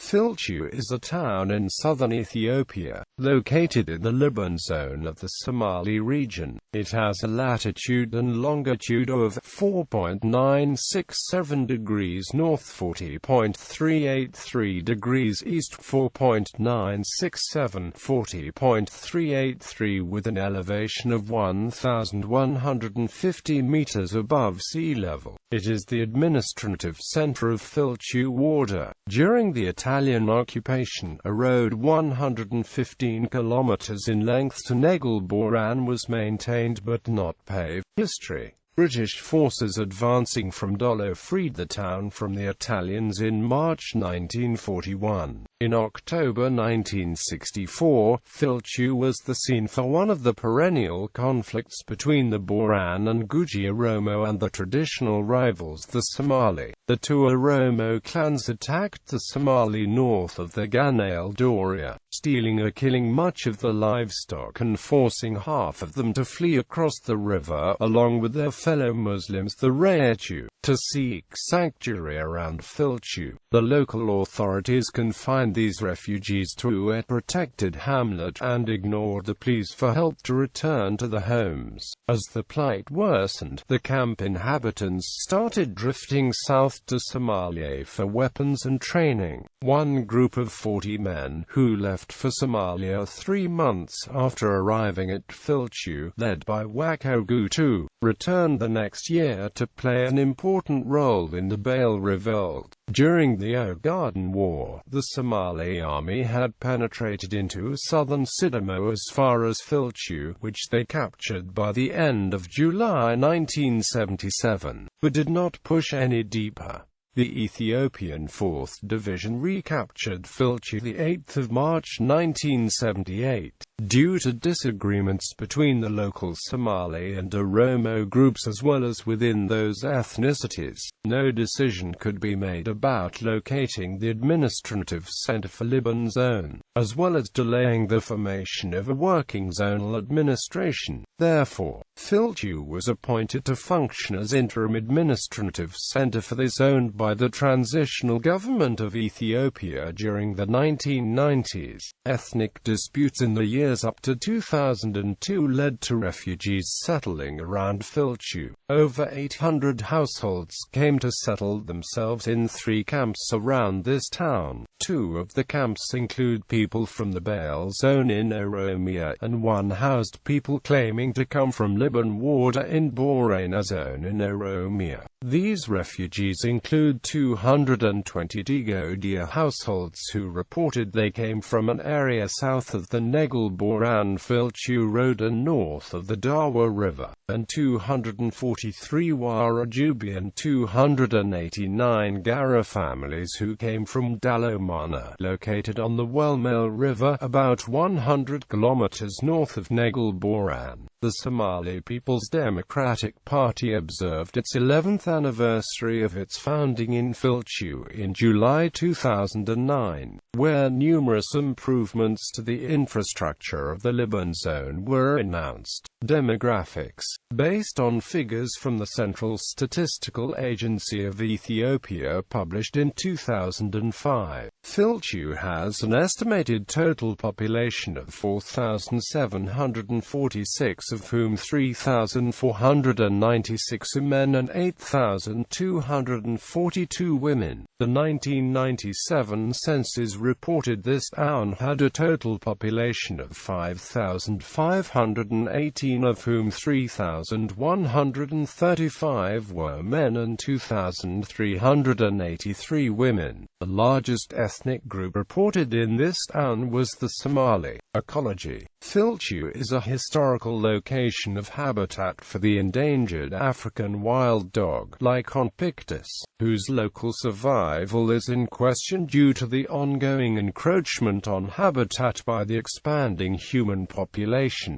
Filtu is a town in southern Ethiopia, located in the Liben Zone of the Somali Region. It has a latitude and longitude of 4.967 degrees north, 40.383 degrees east, 4.967, 40.383, with an elevation of 1,150 meters above sea level. It is the administrative center of Filtu. During the Italian occupation, a road 115 kilometers in length to Negele Boran was maintained but not paved. History: British forces advancing from Dolo freed the town from the Italians in March 1941. In October 1964, Filtu was the scene for one of the perennial conflicts between the Boran and Guji Oromo and the traditional rivals, the Somali. The two Oromo clans attacked the Somali north of the Negele, stealing or killing much of the livestock and forcing half of them to flee across the river, along with their fellow Muslims, the Raitu, to seek sanctuary around Filtu. The local authorities confined these refugees to a protected hamlet and ignored the pleas for help to return to their homes. As the plight worsened, the camp inhabitants started drifting south to Somalia for weapons and training. One group of 40 men, who left for Somalia 3 months after arriving at Filtu, led by Gutu, returned the next year to play an important role in the Bale revolt. During the Ogaden War, the Somali army had penetrated into southern Sidamo as far as Filtu, which they captured by the end of July 1977, but did not push any deeper. The Ethiopian 4th Division recaptured Filtu the 8th of March 1978. Due to disagreements between the local Somali and Oromo groups as well as within those ethnicities, no decision could be made about locating the administrative center for Liben Zone, as well as delaying the formation of a working zonal administration. Therefore, Filtu was appointed to function as interim administrative center for the zone by the Transitional Government of Ethiopia during the 1990s. Ethnic disputes in the years up to 2002 led to refugees settling around Filtu. Over 800 households came to settle themselves in 3 camps around this town. 2 of the camps include people from the Bale Zone in Oromia, and one housed people claiming to come from Liben in Borana Zone in Oromia. These refugees include 220 Digodia households who reported they came from an area south of the Negele Boran Filtu Road and north of the Dawa River, and 243 Warajubi and 289 Gara families who came from Dalomana, located on the Welmel River, about 100 kilometers north of Negele Boran. The Somali People's Democratic Party observed its 11th anniversary of its founding in Filtu in July 2009, where numerous improvements to the infrastructure of the Liben Zone were announced. Demographics: based on figures from the Central Statistical Agency of Ethiopia published in 2005, Filtu has an estimated total population of 4,746, of whom 3,496 are men and 8,242 women. The 1997 census reported this town had a total population of 5,518, of whom 3,135 were men and 2,383 women. The largest ethnic group reported in this town was the Somali. Ecology: Filtu is a historical location of habitat for the endangered African wild dog, Lycaon pictus, whose local survival is in question due to the ongoing encroachment on habitat by the expanding human population.